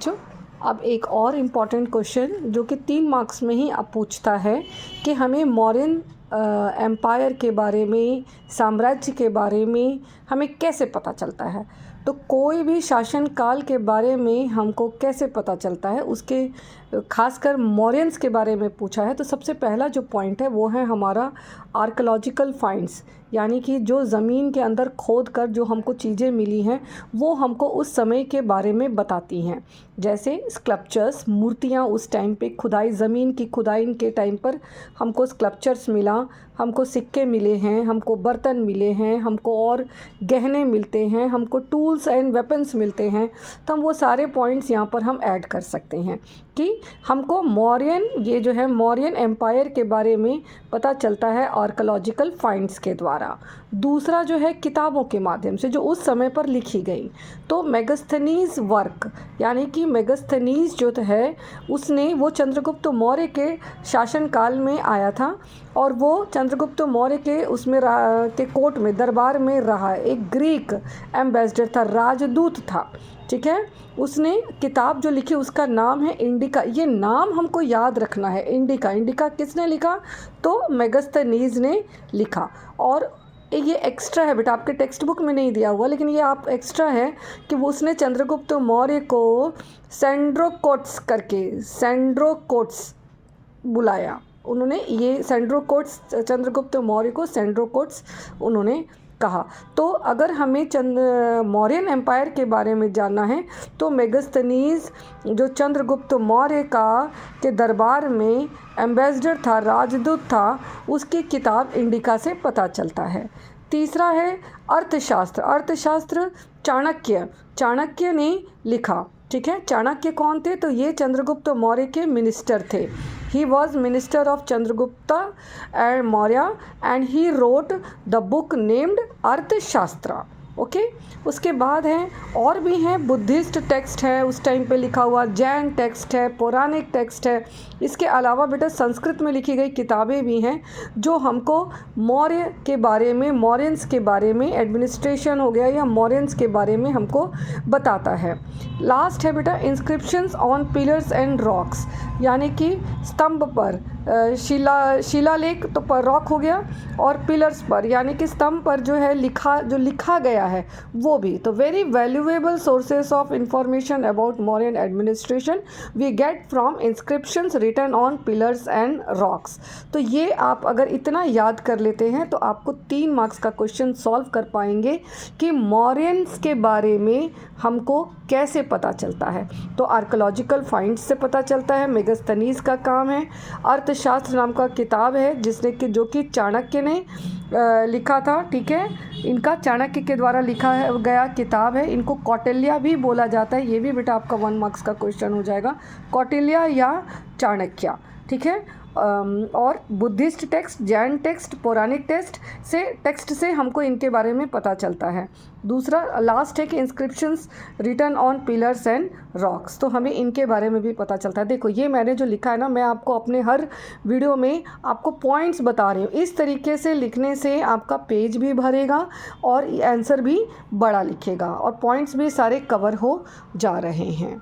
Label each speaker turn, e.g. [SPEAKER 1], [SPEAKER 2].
[SPEAKER 1] बच्चों, अब एक और इम्पॉर्टेंट क्वेश्चन जो कि 3 मार्क्स में ही अब पूछता है कि हमें मौर्यन एम्पायर के बारे में, साम्राज्य के बारे में हमें कैसे पता चलता है। तो कोई भी शासनकाल के बारे में हमको कैसे पता चलता है, उसके खासकर मौर्यंस के बारे में पूछा है। तो सबसे पहला जो पॉइंट है वो है हमारा आर्कियोलॉजिकल फाइंड्स, यानी कि जो ज़मीन के अंदर खोद कर जो हमको चीज़ें मिली हैं वो हमको उस समय के बारे में बताती हैं। जैसे स्कल्पचर्स, मूर्तियाँ उस टाइम पे खुदाई, ज़मीन की खुदाई के टाइम पर हमको स्कल्पचर्स मिला, हमको सिक्के मिले हैं, हमको बर्तन मिले हैं, हमको और गहने मिलते हैं, हमको टूल्स एंड वेपन्स मिलते हैं। तो हम वो सारे पॉइंट्स यहाँ पर हम ऐड कर सकते हैं कि हमको मौर्यन, ये जो है मौर्यन एम्पायर के बारे में पता चलता है आर्कियोलॉजिकल फाइंड्स के द्वारा। दूसरा जो है किताबों के माध्यम से जो उस समय पर लिखी गई। तो मेगास्थनीज वर्क, यानी कि मेगास्थनीज जो है उसने, वो चंद्रगुप्त मौर्य के शासनकाल में आया था और वो चंद्रगुप्त मौर्य के उसमें के कोर्ट में, दरबार में रहा। एक ग्रीक एम्बेसडर था, राजदूत था, ठीक है। उसने किताब जो लिखी उसका नाम है इंडिका। ये नाम हमको याद रखना है, इंडिका। इंडिका किसने लिखा? तो मेगास्थनीज ने लिखा। और ये एक्स्ट्रा है बेटा, आपके टेक्स्ट बुक में नहीं दिया हुआ, लेकिन ये आप एक्स्ट्रा है कि वो उसने चंद्रगुप्त मौर्य को सेंड्रोकोट्स करके, सेंड्रोकोट्स बुलाया उन्होंने। ये सेंड्रोकोट्स, चंद्रगुप्त मौर्य को सेंड्रोकोट्स उन्होंने कहा। तो अगर हमें मौर्यन एम्पायर के बारे में जानना है तो मेगास्थनीज जो चंद्रगुप्त मौर्य के दरबार में एम्बेसडर था, राजदूत था, उसकी किताब इंडिका से पता चलता है। तीसरा है अर्थशास्त्र। अर्थशास्त्र चाणक्य ने लिखा, ठीक है। चाणक्य कौन थे? तो ये चंद्रगुप्त मौर्य के मिनिस्टर थे। He was minister of Chandragupta and Maurya and he wrote the book named अर्थशास्त्र। ओके, उसके बाद हैं और भी हैं, बुद्धिस्ट टेक्स्ट है उस टाइम पे लिखा हुआ, जैन टेक्स्ट है, पौराणिक टेक्स्ट है। इसके अलावा बेटा संस्कृत में लिखी गई किताबें भी हैं जो हमको मौर्य के बारे में, मौर्यंस के बारे में, एडमिनिस्ट्रेशन हो गया या मौर्यंस के बारे में हमको बताता है। लास्ट है बेटा inscriptions on pillars and rocks, यानी कि स्तंभ पर, शिलालेख तो पर रॉक हो गया, और पिलर्स पर यानी कि स्तंभ पर जो है लिखा गया है वो भी। तो very valuable sources of information about Mauryan administration we get from inscriptions written on pillars and rocks. तो ये आप अगर इतना याद कर लेते हैं तो आपको 3 मार्क्स का क्वेश्चन सॉल्व कर पाएंगे कि मौर्यंस के बारे में हमको कैसे पता चलता है। तो आर्कियोलॉजिकल फाइंड्स से पता चलता है, मेगास्थनीज का काम है, अर्थशास्त्र नाम का किताब है जो कि चाणक्य ने लिखा था, ठीक है। इनका चाणक्य के द्वारा लिखा गया किताब है। इनको कौटिल्य भी बोला जाता है, ये भी बेटा आपका 1 मार्क्स का क्वेश्चन हो जाएगा, कौटिल्य या चाणक्य, ठीक है। और बुद्धिस्ट टेक्स्ट, जैन टेक्स्ट, पौराणिक टेक्स्ट से हमको इनके बारे में पता चलता है। दूसरा लास्ट है कि inscriptions written on pillars and rocks, तो हमें इनके बारे में भी पता चलता है। देखो ये मैंने जो लिखा है ना, मैं आपको अपने हर वीडियो में आपको पॉइंट्स बता रही हूँ। इस तरीके से लिखने से आपका पेज भी भरेगा और आंसर भी बड़ा लिखेगा और पॉइंट्स भी सारे कवर हो जा रहे हैं।